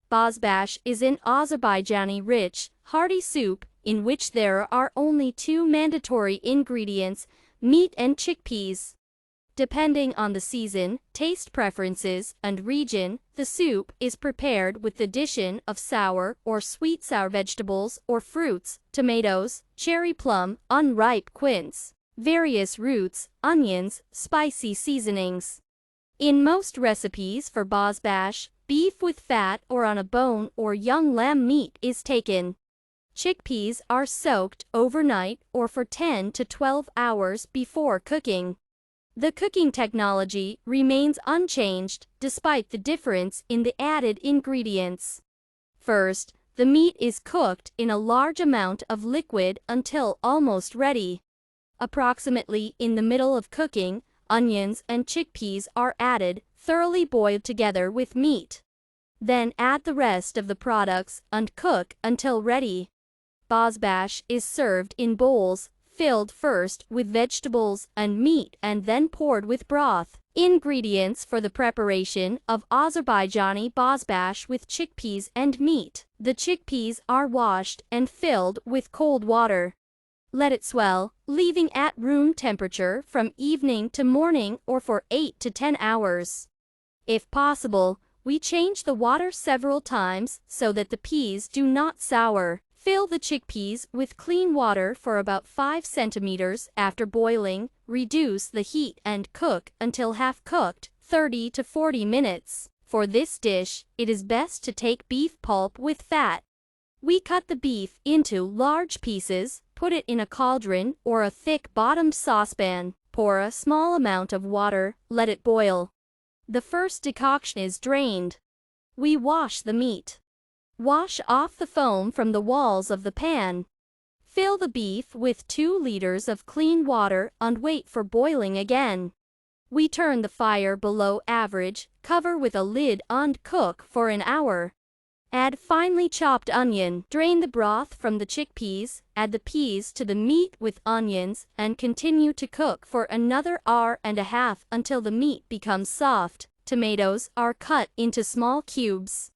Bozbash is an Azerbaijani rich, hearty soup in which there are only two mandatory ingredients, meat and chickpeas. Depending on the season, taste preferences, and region, the soup is prepared with the addition of sour or sweet sour vegetables or fruits, tomatoes, cherry plum, unripe quince, various roots, onions, spicy seasonings. In most recipes for Bozbash, beef with fat or on a bone or young lamb meat is taken. Chickpeas are soaked overnight or for 10 to 12 hours before cooking. The cooking technology remains unchanged despite the difference in the added ingredients. First, the meat is cooked in a large amount of liquid until almost ready. Approximately in the middle of cooking, onions and chickpeas are added, thoroughly boiled together with meat. Then add the rest of the products and cook until ready. Bozbash is served in bowls, filled first with vegetables and meat and then poured with broth. Ingredients for the preparation of Azerbaijani Bozbash with chickpeas and meat. The chickpeas are washed and filled with cold water. Let it swell, leaving at room temperature from evening to morning or for 8 to 10 hours. If possible, we change the water several times so that the peas do not sour. Fill the chickpeas with clean water for about 5 centimeters after boiling, reduce the heat and cook until half cooked, 30 to 40 minutes. For this dish, it is best to take beef pulp with fat. We cut the beef into large pieces, put it in a cauldron or a thick-bottomed saucepan, pour a small amount of water, let it boil. The first decoction is drained. We wash the meat. Wash off the foam from the walls of the pan. Fill the beef with 2 liters of clean water and wait for boiling again. We turn the fire below average, cover with a lid and cook for an hour. Add finely chopped onion. Drain the broth from the chickpeas, add the peas to the meat with onions, and continue to cook for another hour and a half until the meat becomes soft. Tomatoes are cut into small cubes.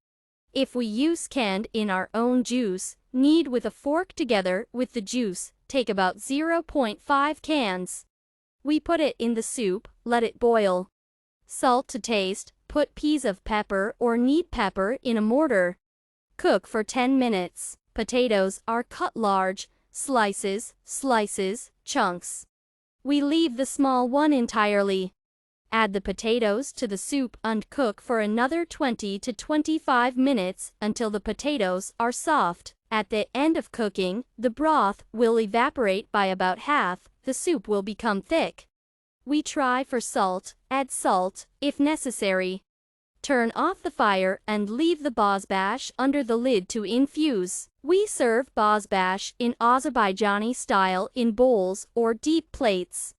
If we use canned in our own juice, knead with a fork together with the juice, take about 0.5 cans. We put it in the soup, let it boil. Salt to taste, put peas of pepper or knead pepper in a mortar. Cook for 10 minutes. Potatoes are cut large, slices, chunks. We leave the small one entirely. Add the potatoes to the soup and cook for another 20 to 25 minutes until the potatoes are soft. At the end of cooking, the broth will evaporate by about half, the soup will become thick. We try for salt, add salt, if necessary. Turn off the fire and leave the Bozbash under the lid to infuse. We serve Bozbash in Azerbaijani style in bowls or deep plates.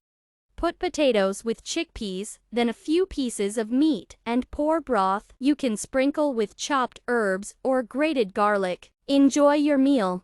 Put potatoes with chickpeas, then a few pieces of meat and pour broth. You can sprinkle with chopped herbs or grated garlic. Enjoy your meal.